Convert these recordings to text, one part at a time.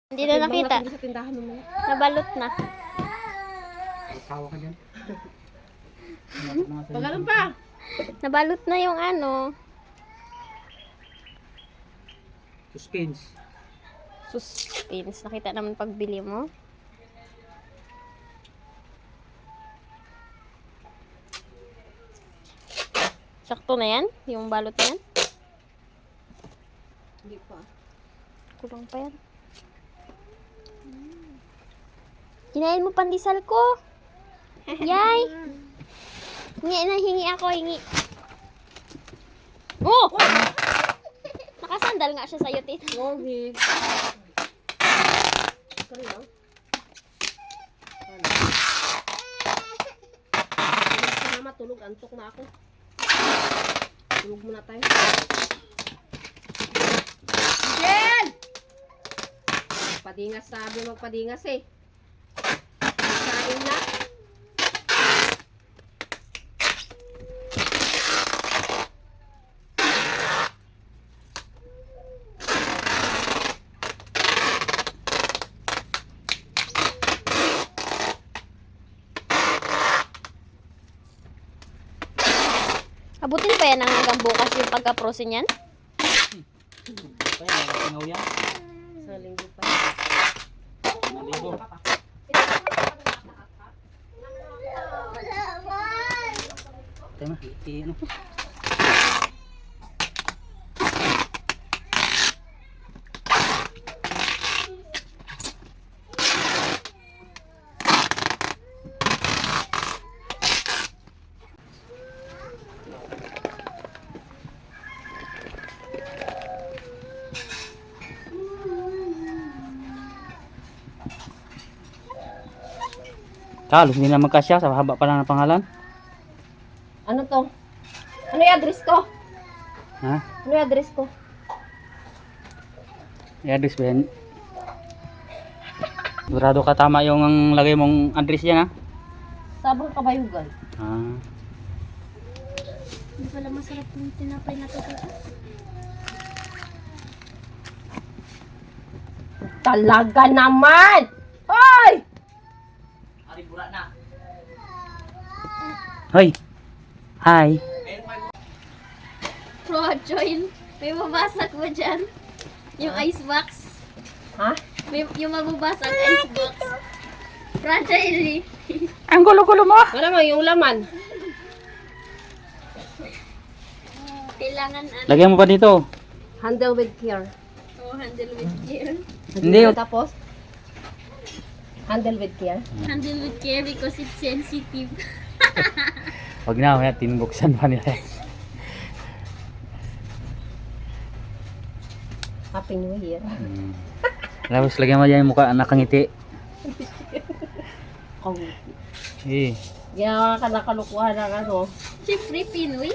Hindi na nakita. Sa tindahan mo. Nabalot na. Tawa ka dyan. Pagalan pa. Nabalot na yung ano. Suspense. Suspense. Nakita naman pagbili mo. Sakto na yan? Yung balot na yan? Hindi pa. Kulang pa yan. Kinain mo pandesal ko. Yay! Hingi ako, hingi. Oh! Nakasandal nga siya sa'yo, Tit. Sorry. Sorry lang. Salamat, tulog. Antok na ako. Tulog muna tayo. Jen! Magpadingas, sabi magpadingas eh. Kain na. Abutin pa yan hanggang bukas yung pagka-prose niyan? Kaya, singaw yan. Sa linggo pa. Maligo. Tema, ano? Kalos, hindi na magkasya sa haba pa lang ng pangalan. Ano to? Ano yung address ko? Ha? Ano yung address ko? I-address ba yan? Sigurado ka tama yung ang lagay mong address dyan, ha? Sabang Kabayugan. Ah. Hindi pala masarap yung tinapay na to. Talaga naman! Hoy! Hoy! Hi! Fragile. May mabasag mo dyan. Yung icebox. Ha? Yung mababasag icebox. Fragile. Ang gulo-gulo mo! Ano mo yung laman? Kailangan ano. Lagyan mo pa dito. Handle with care. Handle with care. Hindi. Tapos? Handle with care. Handle with care because it's sensitive. Wag na, kaya tinubuksan pa nila. Happy New Year. Tapos lagyan mo dyan yung mukha, nakangiti. Oh. Eh. Ginawa ka nakalukuhan ng ano. Siyempre, Pinoy.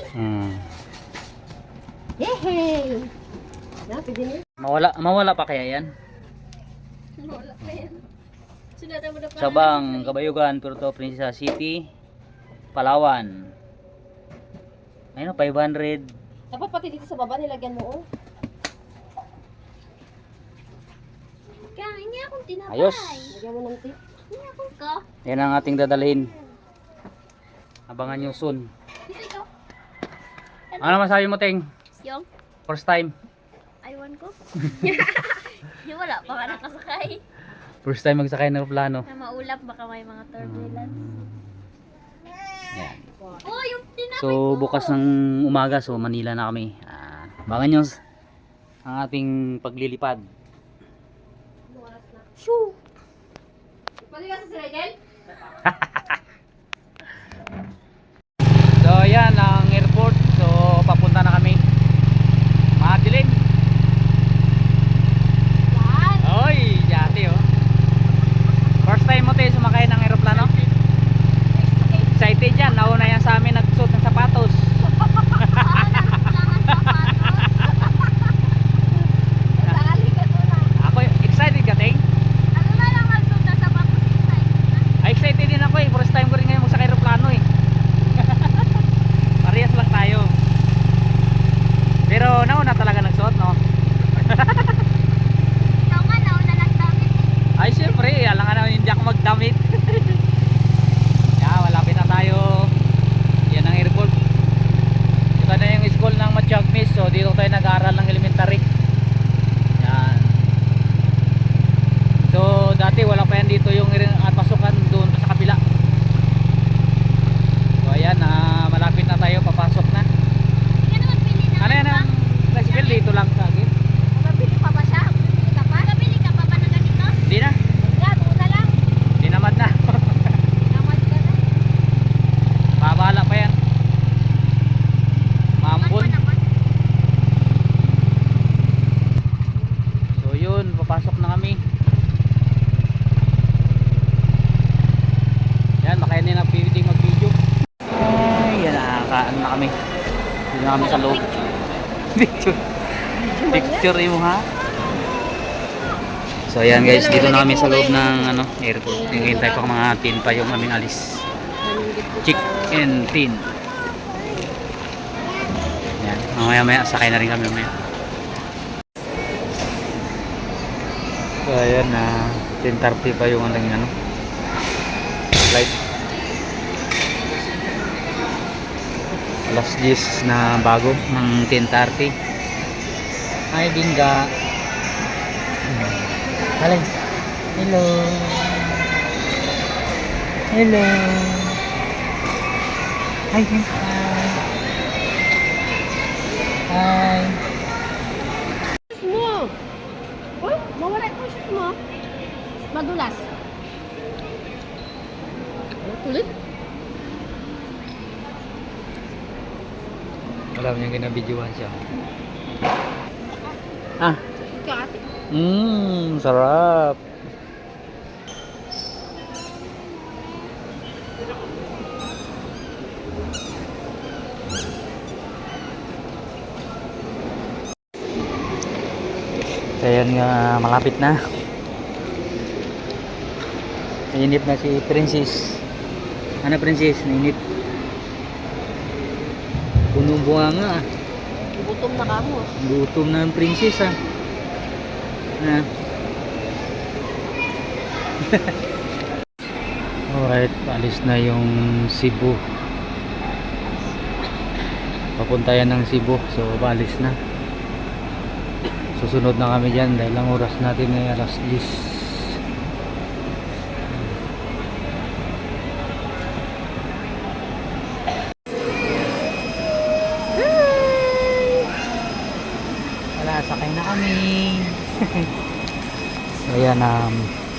Yehey! Napin din yun. Mawala pa kaya yan? Wala pa yan. Sunatan mo na pa. Sabang, Kabayugan, Puerto Princesa City, Palawan. Ayun, 500. Dapat pati dito sa baba nilagyan mo, oh. Kain niya akong tinapay. Ayos. Lagyan mo ng tip. Hindi akong ka. Yan ang ating dadalhin. Abangan nyo soon. Dito ikaw. Ano masabi mo, Teng? Yung, First time? aywan ko. Yung wala pa ka nakasakay. First time magsakay ng plano. Na maulap, baka may mga turbulence. Yan. Oh, yung tinapay So, ko. bukas ng umaga, so Manila na kami. Abangan nyo ang ating paglilipad. Shoo! Pwede ka sa Sirigel? So, yan ang airport. So, papunta na kami. Madilim. Yan. Oy, yati oh. First time mo tayo sumakay ng aeroplano? Excited yan. Nauna yan sa amin nagsuot ng sapatos. Sali ka to na. Ako, excited ka, Teng? Ano na lang magsuot na sapatos inside? Excited din ako dito yung pasukan doon sa kabila. So ayan, malapit na tayo, papasok na. Hindi ka naman pili na. Ano yan ang tricycle dito lang sa akin? Mabili pa ba siya? Mabili ka pa? Mabili ka pa ba ng ganito? Hindi na, Yan, una lang. dinamad na. Namad ka na. Babala pa yan. Maambon. Naman. So yun, papasok na kami. Yan, makainin na pwedeng mag-video. Ay, yan, nakakaano na kami. Dito na kami sa loob. Picture. Picture mo ha. So ayan guys, dito na kami sa loob ng airport. Hintay pa mga tin pa yung aming alis. Chick and tin. Yan, mamaya sakay na rin kami mamaya. So ayan, 10:30 pa yung flight. Alas 10 na bago ng 10:30. Hi Binga. Halay. Hello. Hello. Hi Binga. Hi. Mo! Uy, mawala ito shoes mo. Madulas. Kulit? Alam niya ginabidyohan siya. Ah. Kati. Sarap. Ayan nga, malapit na. Nainip na si Princess. Ano Princess? Nainip. Punong bunga nga. Gutom na ka mo. Gutom na ang Princess ah. Alright, alis na yung Cebu. Papunta yan ng Cebu. So, alis na. Susunod na kami dyan dahil ang oras natin ay alas 10. Wala, sakay na kami. So ayan,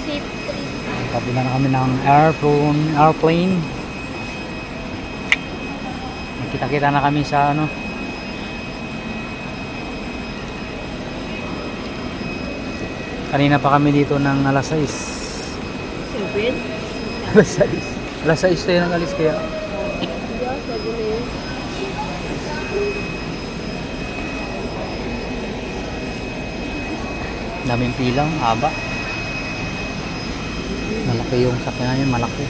Safe trip. tabi na kami ng airplane. Kita-kita na kami sa kanina pa kami dito ng alas 6. Silvin? Alas 6. Alas 6 tayo nang alis kaya. Yeah, sabi na yun. Daming pilang, haba. Malaki yung sakyanan yun, malaki.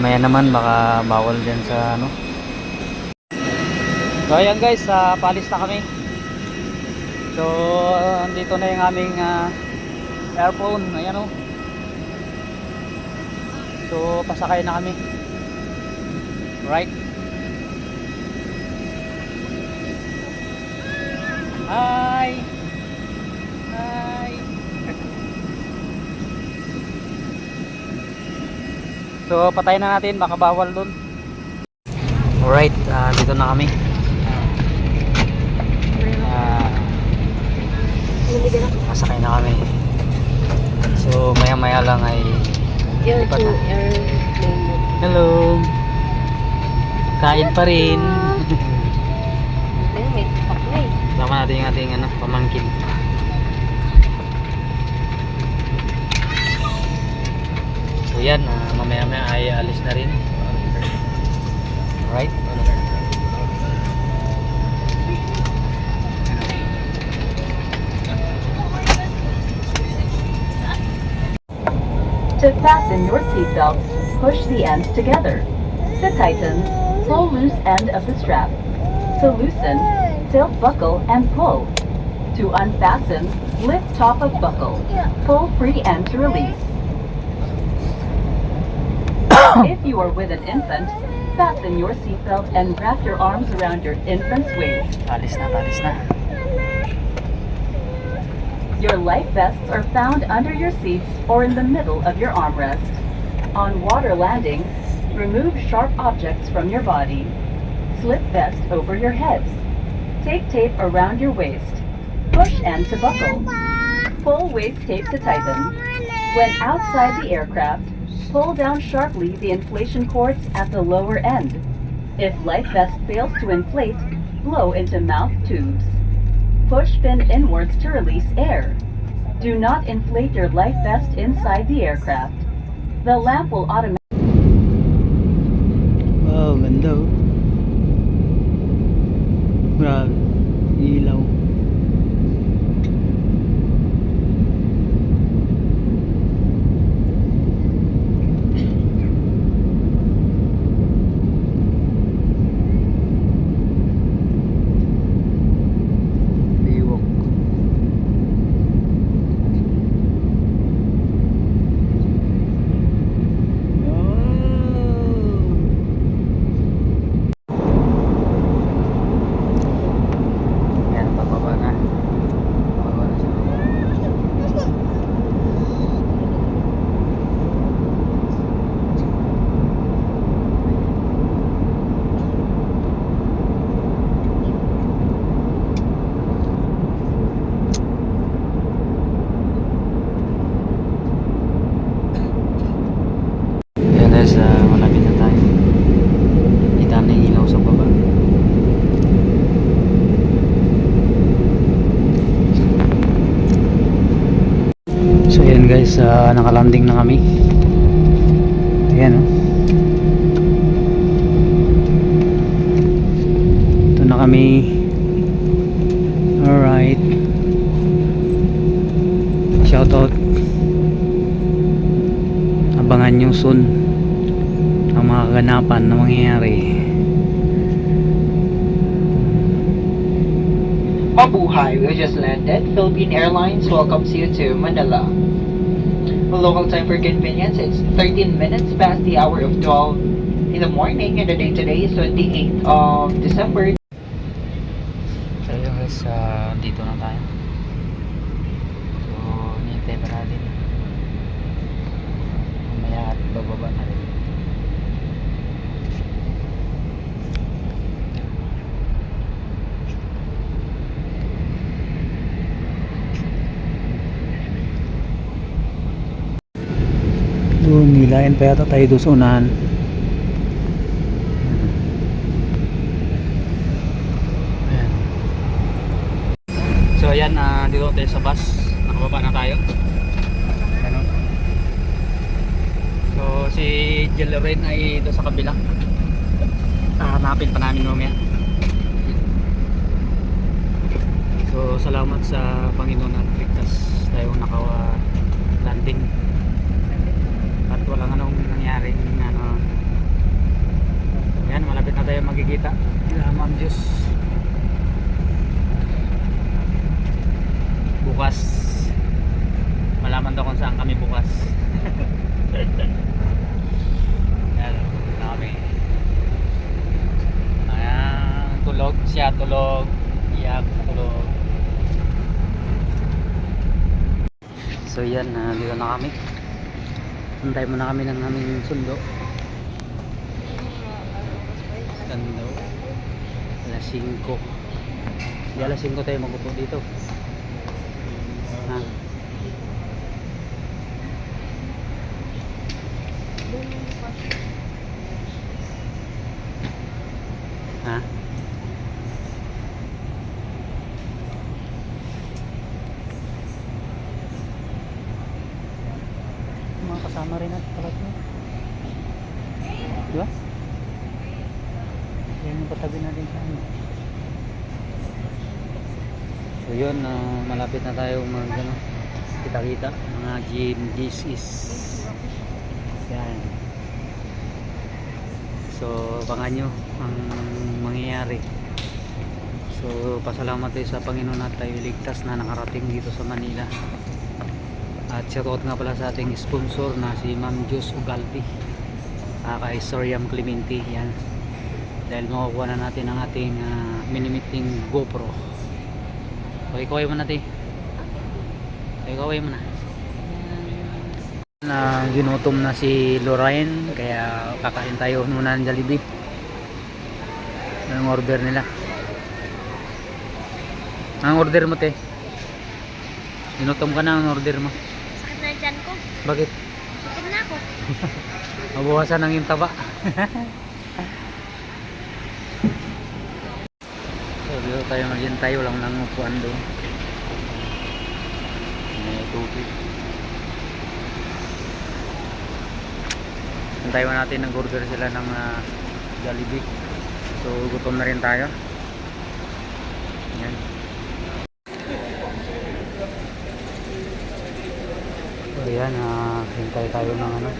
Maya naman baka bawal dyan sa So ayan guys, paalis na kami. So andito na yung aming airphone. Ayan So pasakay na kami. Right. Hi. Hi. So patayin na natin, baka bawal dun. Alright, dito na kami. Masakay na kami. So maya maya lang ay lipat na. Hello. Kain pa rin. Ayun, may tupak na eh. Sama natin yung ating pamangkin. So yan, mamaya maya ay alis na rin. Alright. To fasten your seatbelt, push the ends together. To tighten, pull loose end of the strap. To loosen, tilt buckle and pull. To unfasten, lift top of buckle. Pull free end to release. If you are with an infant, fasten your seatbelt and wrap your arms around your infant's waist. Alis na, alis na. Your life vests are found under your seats or in the middle of your armrest. On water landings, remove sharp objects from your body. Slip vest over your heads. Take tape around your waist. Push end to buckle. Pull waist tape to tighten. When outside the aircraft, pull down sharply the inflation cords at the lower end. If life vest fails to inflate, blow into mouth tubes. Push fin inwards to release air. Do not inflate your life vest inside the aircraft. The lamp will automatically. Wow, ganda oh. Grabe. Ilaw. Biwok. Yan, pababa na. Pababa na siya. Yan guys, malapit na tayo. Kita na yung ilaw sa baba. So yan guys, nakalanding na kami. Ayan oh. Ito na kami. Alright. Shoutout. Abangan nyo soon ang mga kaganapan na mangyayari. Mabuhay, we just landed. Philippine Airlines welcomes you to Manila. Local time for convenience, it's 13 minutes past the hour of 12 in the morning, and the date today is 28th of December. So yun guys, dito na tayo. So nihintay pa natin. Mamaya at bababa na rin. Doon, nilayan pa yata tayo doon sa unahan. Ayan. So ayan, dito tayo sa bus. Nakababa na tayo. Ano? So si Jelleren ay doon sa kabila. Hanapin pa namin mamaya. So salamat sa Panginoon at ligtas tayong nakawa-landing. At walang anong nangyaring ano. Ayan, malapit na tayo magkikita. Ma'am Diyos. Bukas malaman daw kung saan kami bukas. Ayan, na kami. Ayan, tulog siya, tulog. Iyak, tulog. So yan, dito na kami. Hintay muna kami ng aming sundo. Sundo. Alas 5. Di alas 5 tayo magupo dito. Ha? Ha? Mga kasama rin natin pala ito. Diba? Yan yung patabi natin sa ano. So yun, malapit na tayo ano, kita-kita mga GMGs. Yan. So abangan nyo ang mangyayari. So pasalamat tayo sa Panginoon at tayo ligtas na nakarating dito sa Manila. At shoutout nga pala sa ating sponsor na si Ma'am Jus Ugalpi, kay Soriam Clemente. Yan, dahil makukuha na natin ang ating mini-meeting GoPro. Okay, kuha mo natin. Okay, kaway mo na. Ginutom na si Lorraine, kaya kakain tayo muna ng Jollibee. Anong order nila? Anong order mo, te? Ginutom ka na, ang order mo. Sakit na dyan ko. Bakit? Sakit na ako. Mabuhasan ng yung taba. So, dito tayo maghintay, walang nangupuan doon. May tubig. Hintayin mo natin, nag-order sila ng Jollibee. So gutom na rin tayo. Yan. So yan, hintay tayo ng ano.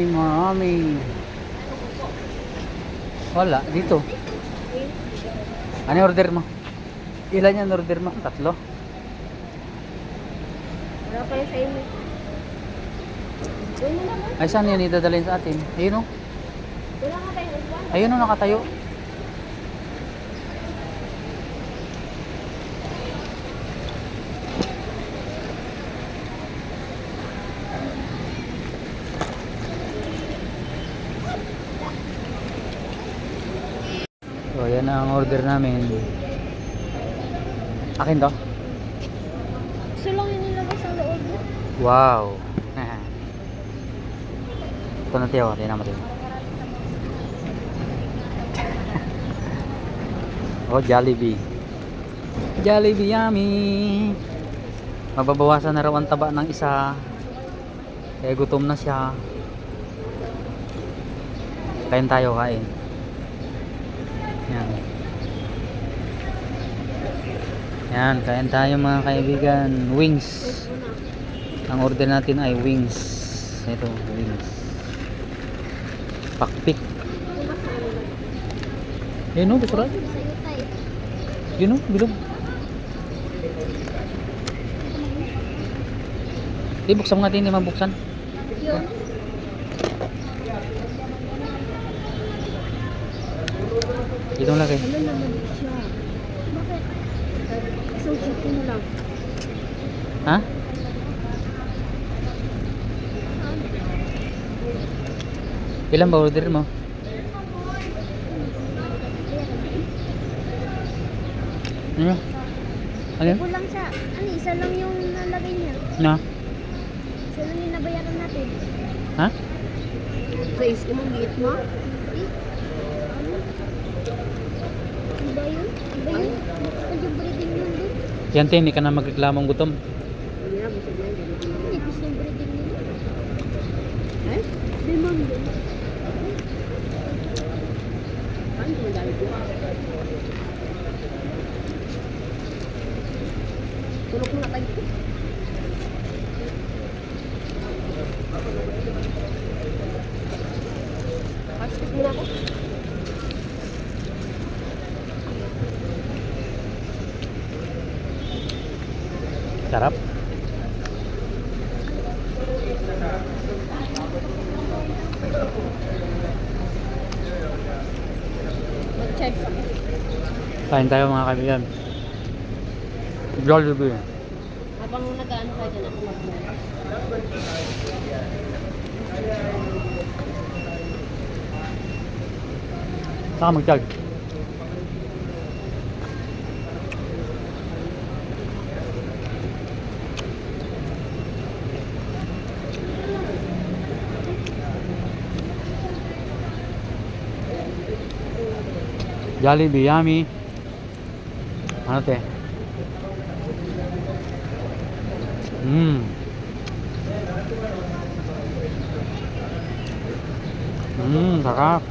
Marami. Wala, dito. Ano yung order mo? Ilan yung order mo? 3? Wala pa yun sa inyo. Doon na naman. Ay, saan yun idadalhin sa atin? Ayun o. Wala ka tayong upuan. Ayun o, nakatayo. So, yan ang order namin. Akin to? Gusto lang yung nilagay sa loob mo. Wow. Ito na tiyo, tingnan mo tayo. Oh, Jollibee. Jollibee yummy. Mababawasan na raw ang taba ng isa. Kaya gutom na siya. Kain tayo, kain. Yan. Yan, kain tayo mga kaibigan. Wings. Ang order natin ay wings. Ito, wings. Pakpik. Yun o, basurat. Sa'yo tayo. Yun o, bilog. Buksan mo natin, hindi mabuksan. Yun. Dito mo lagay. Ano naman siya? Bakit? Isang chicken mo lang. Ha? Ilan ba order mo? Ano? Ano? Kulang siya. Ano, isa lang yung nalagay niya. Na? Isa lang yung nabayaran natin. Ha? Sa imong giit mo? Iba yun? Iba yun? Bakit yung breeding yun doon? Yan, te, hindi ka na magreklamong gutom. Hindi na, busog na yun. Hindi, gusto yung breeding yun. Ay? Di man doon. Paano mo dahil ko? Tulog mo na tayo. Pasok mo na ako. Sarap. Mag-charge ako. Kain tayo mga kaibigan. Jollibee. Habang nag-ano ka dyan ako mag-muna. Saka mag-charge. Jollibee, yummy. Ano te? Sarap.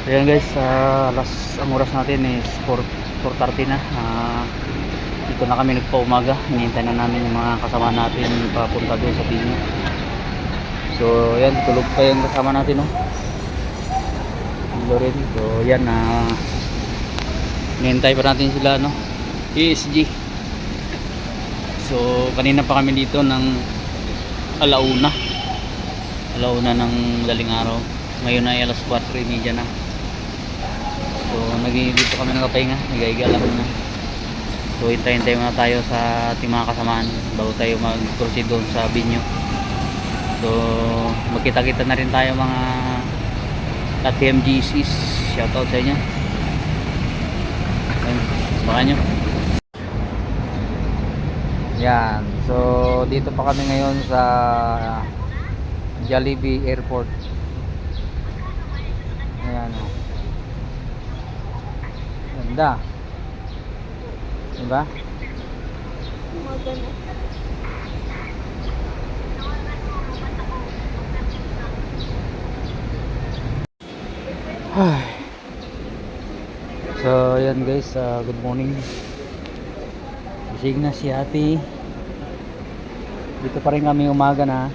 Ayan guys, ang oras natin is 4:30 na. Dito na kami nagpaumaga. Hinihintay na namin yung mga kasama natin papunta doon sa Binyo. So yan, tulog pa yung kasama natin, no? Lorin. So yan, hinihintay pa natin sila, no? ESG. So kanina pa kami dito ng alauna ng madaling araw. Ngayon ay alas 4:30 na. So dito kami nakapahinga, nagaiga lang na. So hintay muna tayo sa ating mga kasamaan bago tayo mag-proceed doon sa Binyo. So magkita-kita na rin tayo mga TMGCs. Shoutout sa inyo. Baka nyo. Yan. So dito pa kami ngayon sa Jollibee Airport. Ayan, o. Ganda. Diba? Maganda. So ayan guys, good morning. Gising na si ate. Dito pa rin kami umaga na.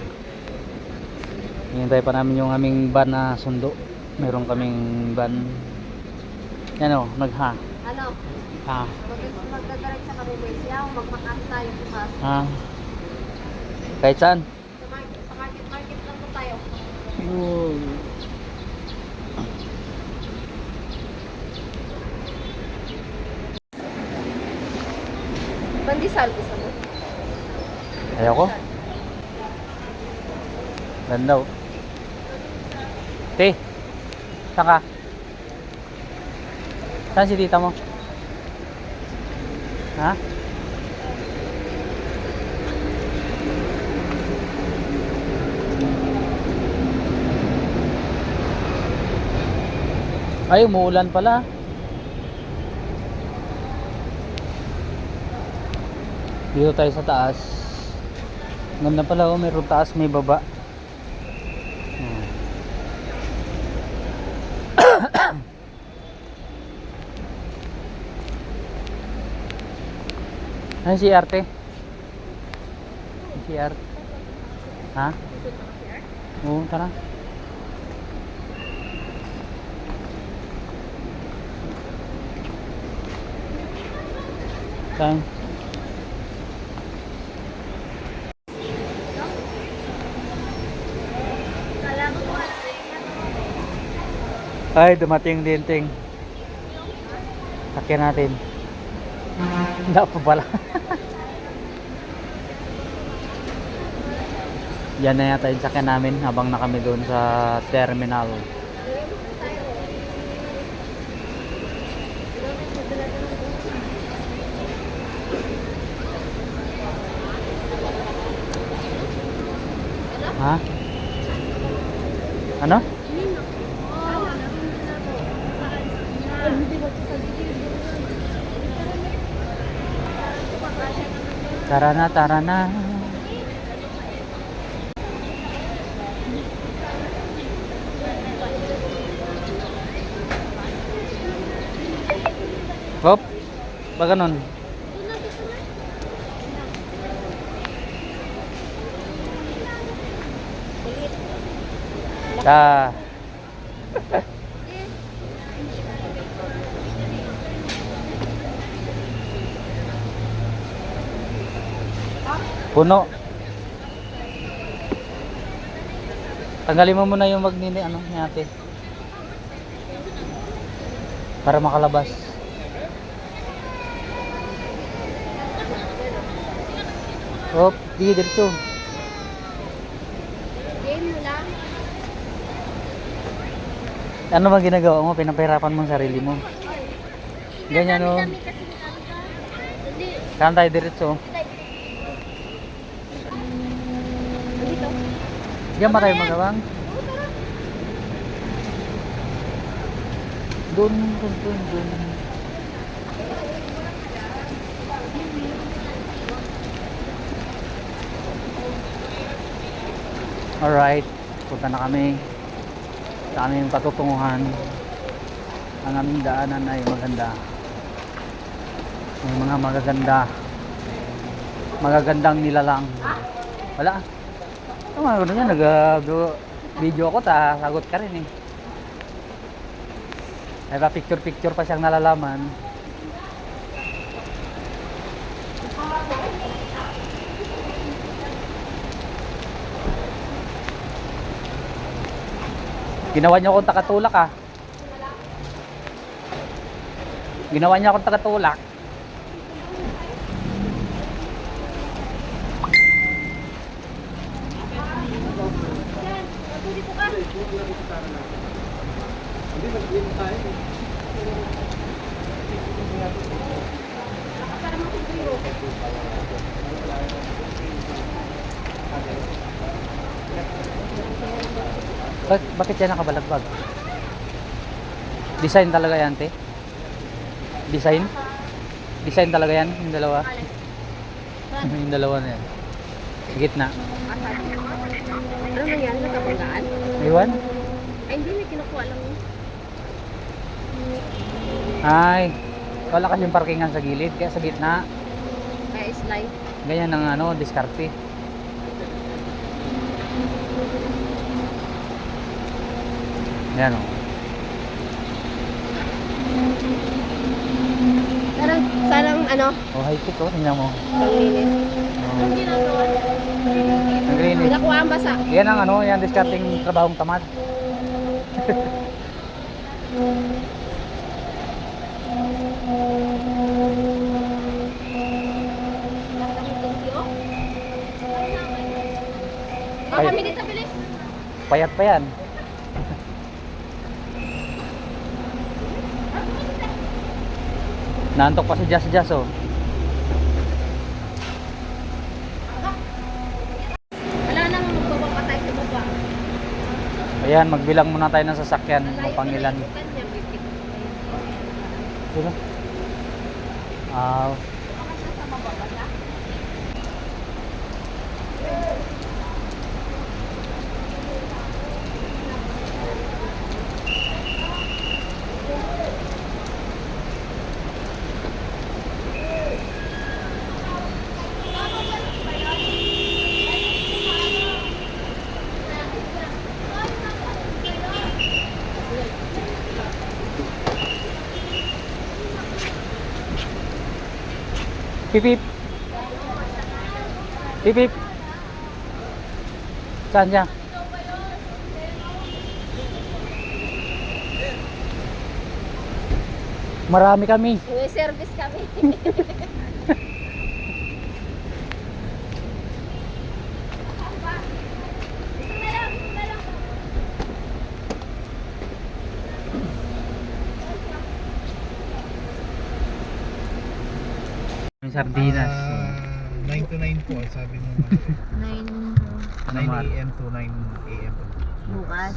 Hinintay pa namin yung aming van na sundo. Meron kaming van. Yan o, nagha. Ano? Ha. Magdadiretsa kami ba siya? Magmakas tayo bukas. Ha. Kahit saan? Sa market lang po tayo. Pandesal gusto mo? Ayoko. Ganda o. Te, saan ka? Saan si tita mo? Ha? Ay, umuulan pala. Dito tayo sa taas. Ganda pala, oh, mayroong taas, may baba. Ano si Arte? Si Arte. Ha? Oo, tara. Saan? Ay, dumating din ting. Sakyan natin. Hindi pa pala. Yan na yata yung sakyan namin habang na kami doon sa terminal. Ha? Ano? Tara na, tara na. Hop, ba ganun? Ah. Puno. Tanggalin mo muna yung magnini ano ni ate. Para makalabas. Hop, di diretso. Game mo lang. Ano bang ginagawa mo? Pinapahirapan mo ang sarili mo. Ganyan o. Kami kasi hindi. Saan tayo diretso? Dito. Diyan ba tayo magawang? Doon. Alright, punta na kami sa aming patutunguhan. Ang aming daanan ay maganda. May mga magaganda magagandang nilalang. Wala. Ano nga gano'n yan, nag-video ako, sagot ka rin eh. Ay pa picture-picture pa siyang nalalaman. Ginawa niyo akong takatulak ah. Ginawa niya akong takatulak. Bakit yan nakabalagbag? Design talaga yan, te? Design? Design talaga yan, yung dalawa? Yung dalawa na yan. Gitna. Ano nangyari? Nakabanggaan? Iwan? Ay, hindi. May kinukuha lang. Ay, wala kasi yung parkingan sa gilid, kaya sa gitna. Kaya slide. Ganyan ang ano, diskarte. Yan o. Sarang ano? Oh, high tech oh, tingnan mo. Panglinis. Oh. Naglinis. Pinakuha ang basa. Yan ang ano, yan diskarting trabahong tamad. Oh, kami dito, bilis. Payat pa yan. Naantok pa si Jas oh. Wala nang magbabang patay sa baba. Ayan, magbilang muna tayo ng sasakyan, mapangilan. Diba? Pipip. Pipip. Saan niya? Marami kami. May service kami. May sardinas. 9 to 9 po, sabi mo. 9 AM to 9 AM. Bukas.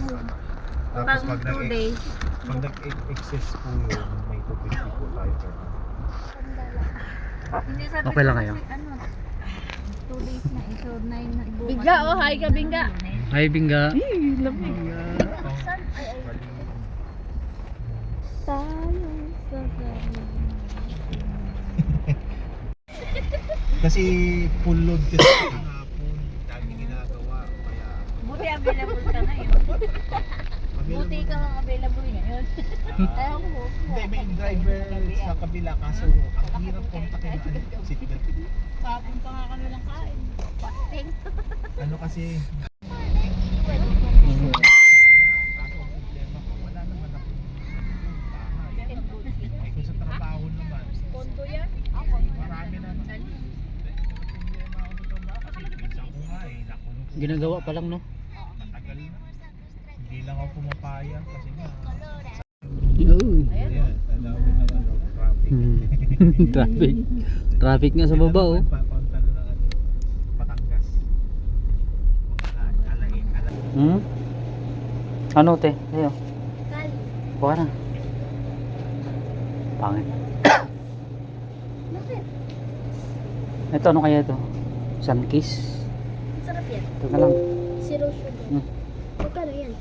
Tapos pag 2 days. nag-excess po yun, may 250 po tayo per month. Hindi sabi Okay lang ko kayo? kasi, ano, 2 days na eh. So 9 na bukas. Bingga, oh, hi ka, Bingga. Ay, bingga. Kasi full load kasi kahapon, daming ginagawa. Kaya Buti available ka ngayon. Buti ka lang available ngayon. Ayaw mo. Hindi, may driver sa kabila kaso ang hirap kontakin ang seatbelt. Kapon pa nga kami lang kain. Pasting. Ano kasi, kaso ang problema ko, wala naman ako bahay. Ay kung sa trabaho naman, Kondo yan. marami na naman. Problema ako sa trabaho kasi isa ko nga eh, nakulong ko. Ginagawa pa lang, no? Matagal na. Hindi lang ako pumapayag kasi nga. Uy. Ayan, tanawin ng ano, traffic. Traffic. Traffic nga sa baba, oh. Papunta na ng ano, Batangas. Hmm? Ano, te? Ayo. Kali. Buka na. Pangit. Bakit? Ito, ano kaya ito? Sunkiss? Sarap yan. Ito ka lang. Zero sugar. Hmm. Magkano yan?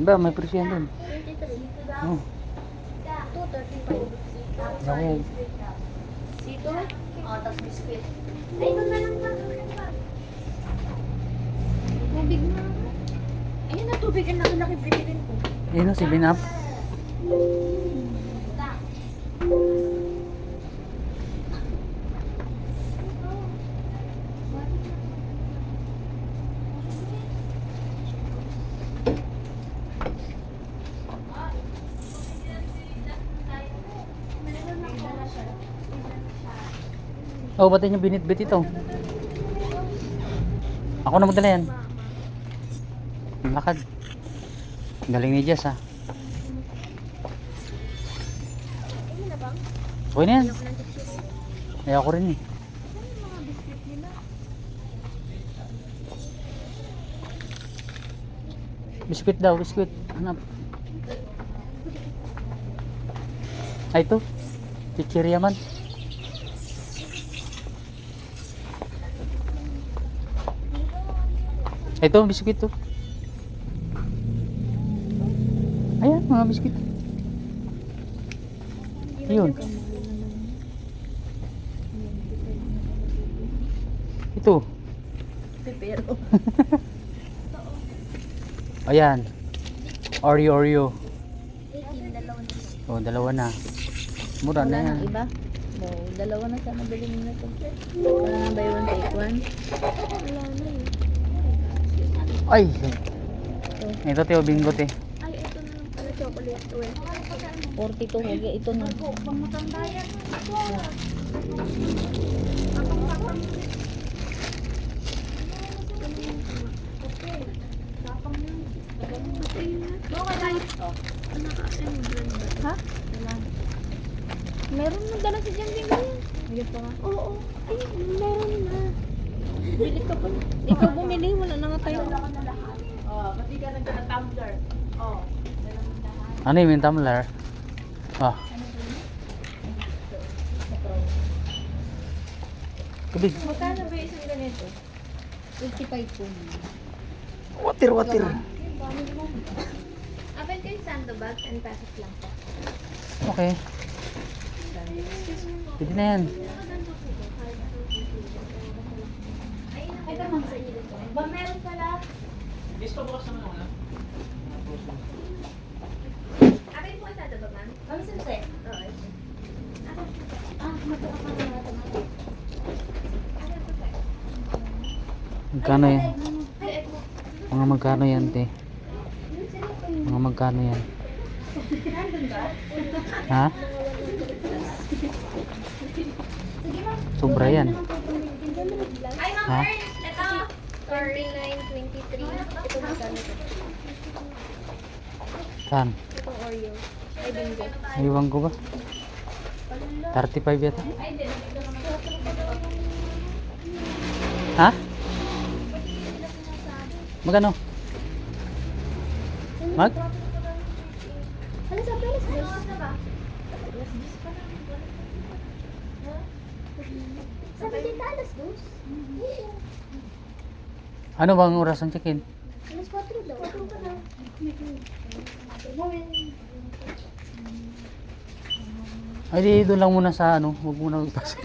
Ba, may presyo yan dun. 23. Oh. 235. Okay. Sito? Oo, tapos biskuit. Ay, ito na lang tubig ang laki-laki bilhin ko. Ayun o, 7 up. Oh, ba't niyo binitbit ito? Ako na magdala yan. Ang lakad. Galing ni Jess, ha? Okay na yan. Ayaw ko rin, eh. Biskuit daw, biskuit. Hanap. Ay, ito. Chichirya man. Ito, biskuit to. Ayan, mga biskuit. Yun. Ito. Pero. Ayan. Oreo. 18, dalawa na. Oh, dalawa na. Mura na yan. Iba? No, dalawa na sana bilhin na to. Para na buy one take one. Wala na yun. Ay! Ito, Teo, bingo, te. Ay, ito na lang pala chocolate. 42, hige. Ito na. Pangmatanda yan. Ha? Meron na dala si Jan Bingo yan. Ayun pa nga. Oo. Ay, meron na. Bili ka pa. Ikaw bumili. Wala na nga tayo. Ano yung tumbler? Ah. Kubig. Magkano ba isang ganito? 55 po. Water. Aben ko yung sandbag and packet lang po. Okay. Pwede na yan. Ito naman sa inyo. Ba meron pala? Aben po yung sandbag, ma'am? Ma'am, sir. Oo. Matuwa pa nga natin. Magkano yan? Mga magkano yan, te? Mga magkano yan? Ha? Sobra yan. Ay, ma'am, Ha? ito. 49.23. Ito magkano ito? Saan? Itong Oreo. Ay, bingo. Iwan ko ba? 35 yata. Ha? Magkano? Mag? Ano sa pelas dos? Sabi dito alas dos? Ano bang oras ang check-in? Alas 4 daw. 4 pa daw. Ay, di doon lang muna sa ano. Huwag muna ipasok.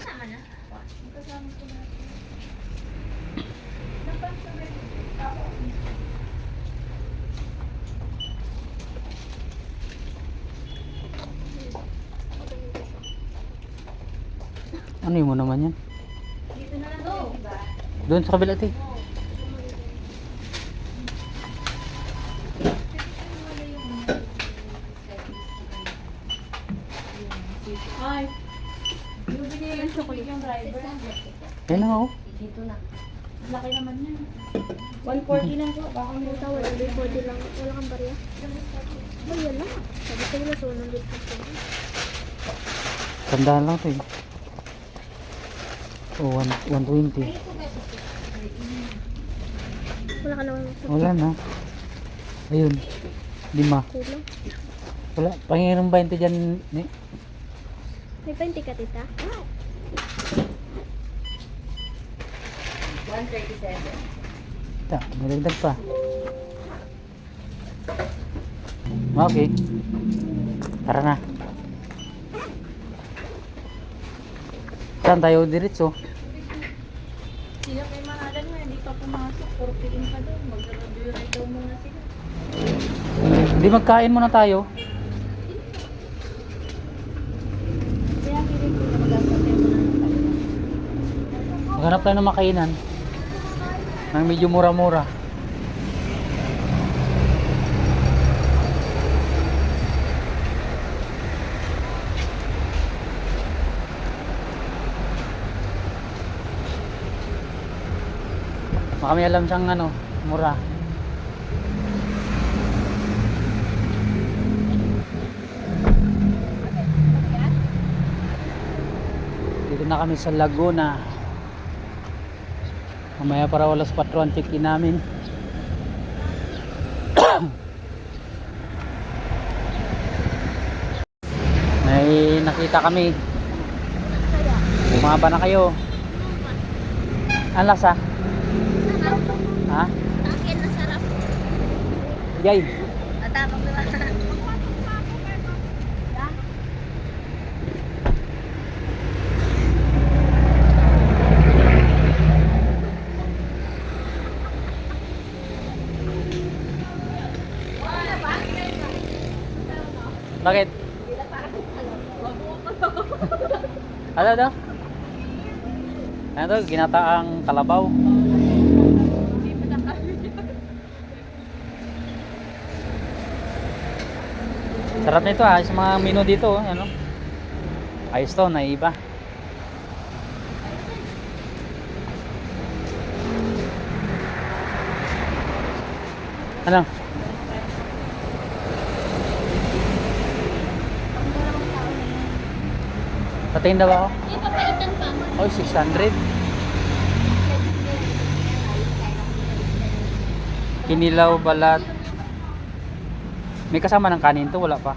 Ano yun mo naman yan? Dito na lang daw. Doon sa kabila, te. Ay. Yung binili yung chocolate yung driver. Yan na ako. Dito na. Laki naman yan. 140 lang po. Baka mo tawa. 140 lang. Wala kang barya. Ay, yan lang. Sabi ko na sunod dito. Tandaan lang to eh. Oh, 120. Wala ka naman. Wala na. Ayun. 5. Kulang. Wala. Panginom 20 dyan. Ni. May 20 ka, tita? 137. Ta, nilagdag pa. Okay. Tara na. Saan tayo diretso? Sila kay Mahalan nga, hindi pa pumasok. 40 pa daw. Mag-graduate daw muna sila. Hindi, magkain muna tayo. Kaya kilig ko na mag-asapin mo na. Maghanap tayo ng makainan. Nang medyo mura-mura. Baka may alam siyang ano, mura. Dito na kami sa Laguna. Mamaya para wala sa patron check-in namin. May nakita kami. Bumaba na kayo. Ang lasa? Ha? Akin na sarap. Yay. Matapang naman. Bakit? Ano daw? Ano to? Ginataang kalabaw. Sarap nito ah, sa mga menu dito, ano? Ayos to, naiba. Ano? Patingin daw ako. Hindi pa paitan pa. Oh, 600. Kinilaw, balat. May kasama ng kanin to, wala pa.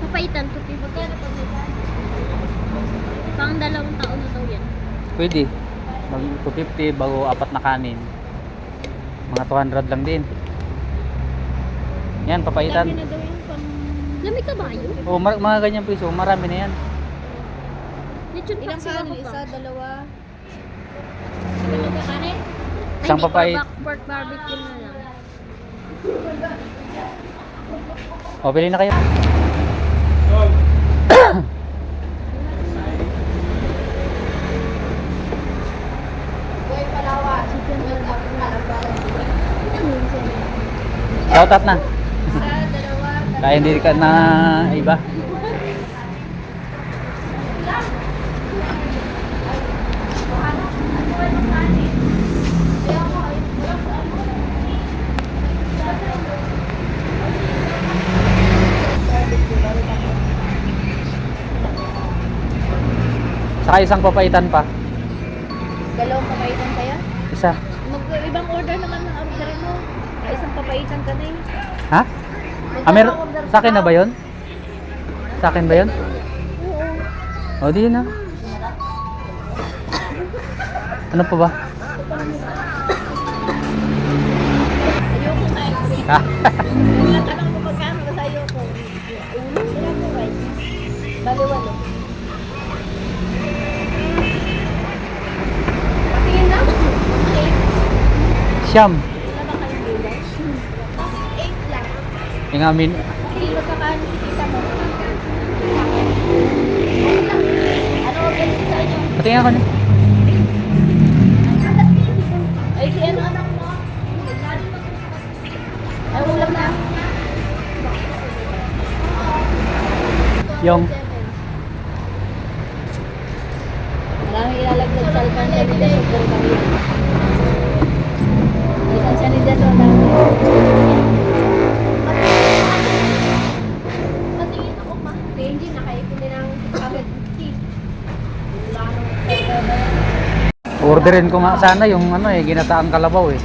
Papaitan to, pibo. Pang 2 taon na daw yan. Pwede. Mag 250 bago 4 na kanin. Mga 200 lang din. Yan, papaitan. Dami na daw yung pang... Lamig ka ba yun? Oh, mga ganyan piso, marami na yan. Lechon Ilang paksiw kanin? ako Isa, pa. dalawa. Ilang ka kanin? Isang papait. Pork barbecue na lang. O, pili na kayo. Chicken barbecue. Shout out na. Isa, dalawa. Kaya hindi ka na iba. Saka isang papaitan pa. Dalawang papaitan kaya? Isa. Ibang order naman ng order mo. Isang papaitan ka na eh. Ha? Sa akin na ba yun? Sa akin ba yun? O, di yun na. Ano pa ba? Ayoko na eh. Natanong ko magkano kasi ayoko. Sila po guys. Baliwalo. Patingin na. Okay. Siyam. Wala ba kayong gulay? 8 lang. Yung amin. Kilo ka kanin si tita mo. Ano order sa inyo? Patingin ako na. Ay, si ano anak mo? Ay, ulam na. Yung. Maraming ilalagdag sa alkansya ni Deso por kami. Alkansya ni Deso na. Patingin ako ma. Hindi, nakaipin din ang agad. Wala nang Orderin ko nga sana yung ano eh, ginataang kalabaw eh.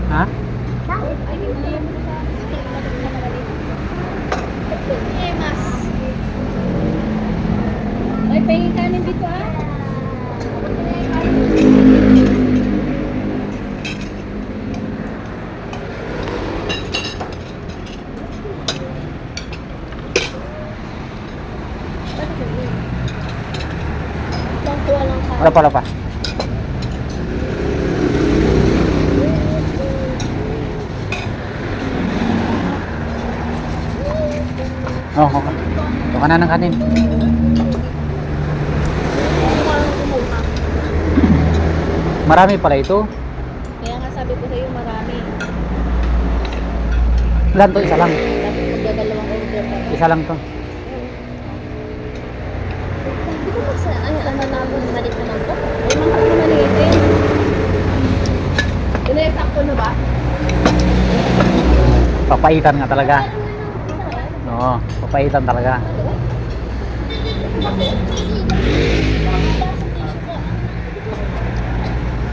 Ha? Ay, pahingin kanin dito ah. Wala pa, wala pa. Oh, okay. Ito ka na ng kanin. Marami pala ito. Kaya nga sabi ko sa'yo, marami. Ilan to? Isa lang. Tapos magdadalawang order ka. Isa lang to. Hindi ko mas, ano namin, malit naman ko. Ay, mga ko maliit eh. Ina-exacto na ba? Papaitan nga talaga. Oo, papaitan talaga.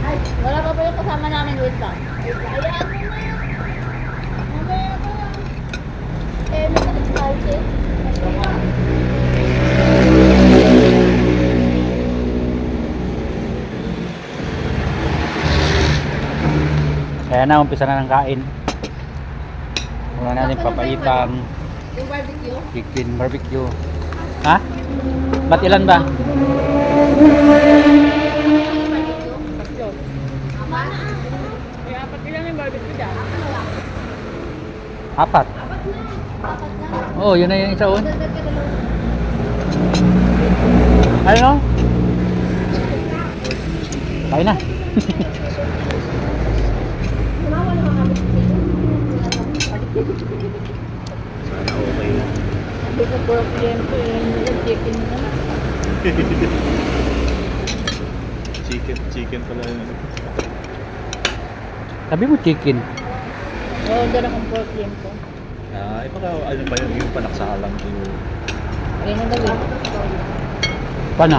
Ay, wala pa yung kasama namin. Wait lang. Ayan. Mamaya pa lang. Eh, may excited. Kaya na, umpisa na ng kain. Una natin papaitan, Yung barbecue? chicken, barbecue. Ha? Ba't ilan ba? Tatlo. Apat? May apat ilan yung barbecue dyan? Apat. Apat na. Oo, yun na yung isa un. Dagdag ka dalawa. Ano? Kain na. Kumawa naman kami sa sa'yo. Sana okay lang. Sabi ko, problem ko yung chicken na naman. Chicken pala yun. Sabi mo chicken. Order akong problem ko. Ah, baka ano ba yun? Yung panaksalang yung... Ayun ang gawin. Paano?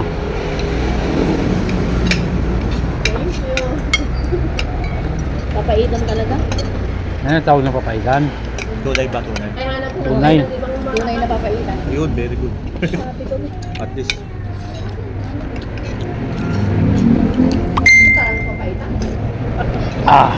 Thank you. Papaitan talaga. Ano tawag na papaitan? Tunay ba tunay? Ay, hanap ko Tunay. Tunay na papaitan. Yun, very good. Sabi ko, At least, parang papaitan. Ah.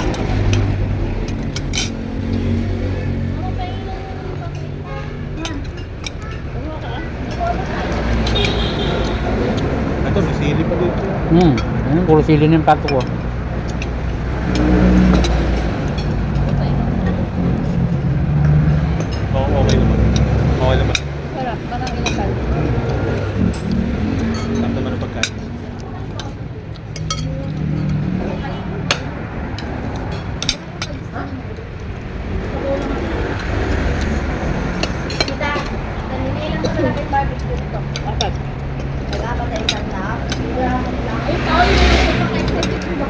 ito, may sili pa dito. Ayun, puro sili na yung plato ko. Oo, okay naman. Okay naman. Sarap, parang inakal. Sarap naman ang pagkain. Kita, naninilang ko sa barbecue ito. Apat. Nag-apat na isang tao. Ay, tao yun. Pag-excited ko ba?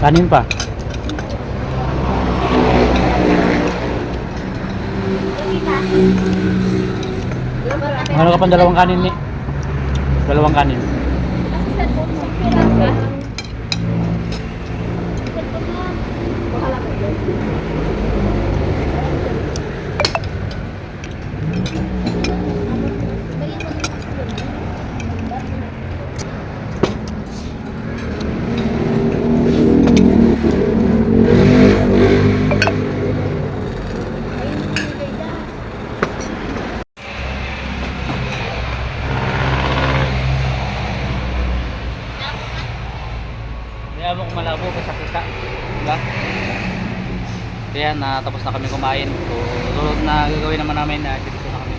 Kanin pa. Ano ka pang dalawang kanin ni? Dalawang kanin. Kasi cellphone mo. Kailan ka? Cellphone mo. Bahala ka yun. Kaya mo malabo sa kita. Diba? Kaya tapos na kami kumain. So, sunod na gagawin naman namin na dito na kami.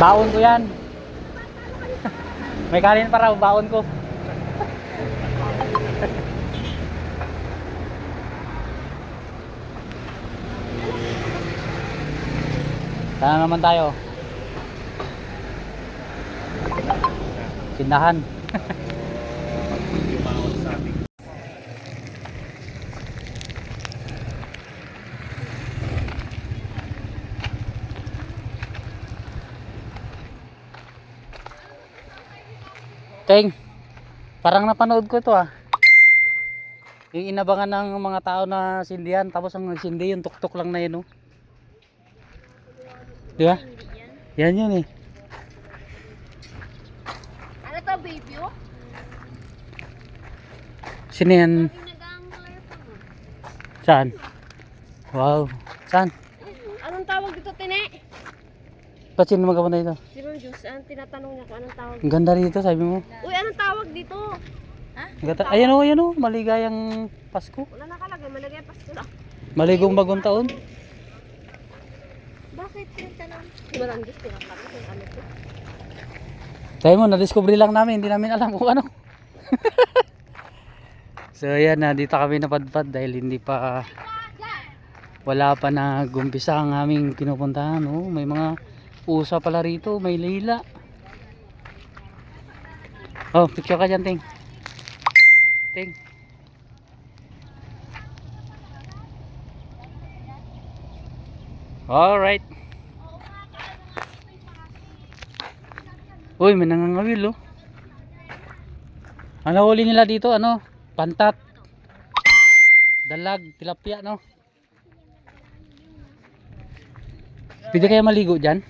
Baon ko yan. May kanin pa raw, baon ko. Saan naman tayo? Sindahan. Yung sa ating Teng, parang napanood ko ito ah. Yung inabangan ng mga tao na sindihan, tapos ang nagsindi yung tuktok lang na yun oh. Di ba? Yan yun eh. Ano to, baby, oh? Sino yan? Saan? Wow. Saan? Anong tawag dito, Tine? Ba't sino magkapunta dito? Si Ma'am Jus, ang tinatanong niya kung anong tawag. Ang ganda rito, sabi mo. Uy, anong tawag dito? Ayan o, maligayang Pasko. Wala nakalagay, malagay Pasko lang. Maligong bagong taon. Bakit tinatanong? Si Ma'am Jus, tinatanong kung ano to. Tayo mo, na-discover lang namin, hindi namin alam kung ano. So ayan na, dito kami napadpad dahil hindi pa, wala pa nag-umpisa ang aming pinupuntahan. Oh, may mga usa pala rito, may lila. Oh, picture ka dyan, Ting. Ting. Alright. Uy, may nangangawil oh. Ano huli nila dito? Ano? Pantat. Dalag, tilapia no? Pwede kaya maligo dyan?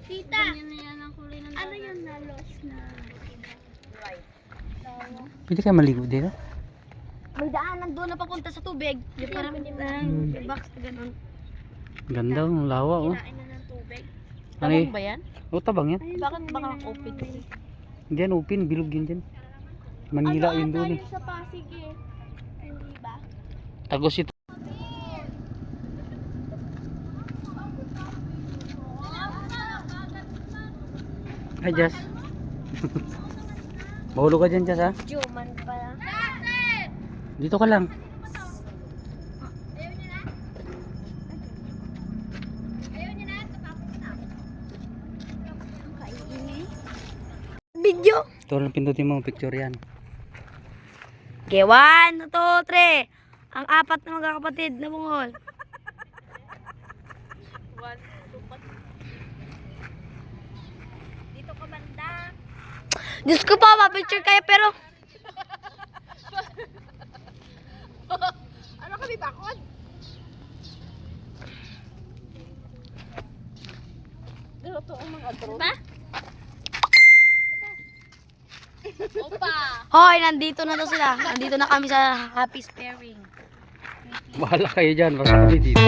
Tita! Ano yun na lost na? Pwede kaya maligo dito? May daanan doon na papunta sa tubig. Yung parang box na ganun. Ganda, ang lawa oh. Kinain na ng tubig. Ano eh? ba yan? Oh, tabang yan. Bakit baka open? Diyan, open, bilog yun dyan. Manila yun doon eh. Sa Pasig eh. Hindi ba? Tagos ito. Hi, Jess. Mahulog ka dyan, Jess ha? Juman pala. Dito ka lang. Video. Ito lang pindutin mo, picture yan. Okay, 1, 2, 3. Ang apat na magkakapatid na bungol. Dito ka banda. Diyos ko po, ma-picture kayo pero... Ano kami bakod? Dito ang mga drone. Ba? Opa! Hoy, nandito na to sila. Nandito na kami sa happy sparing. Bahala kayo dyan, basta kami dito.